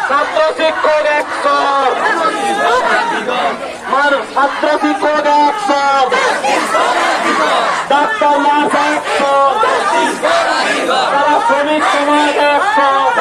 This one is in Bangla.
ছাত্র শিক্ষক অ্যাকশন, ছাত্র শিক্ষক অ্যাকশন, ডাক্তার নার্স অ্যাকশন, তারা শ্রমিক সমাজ অ্যাকশন।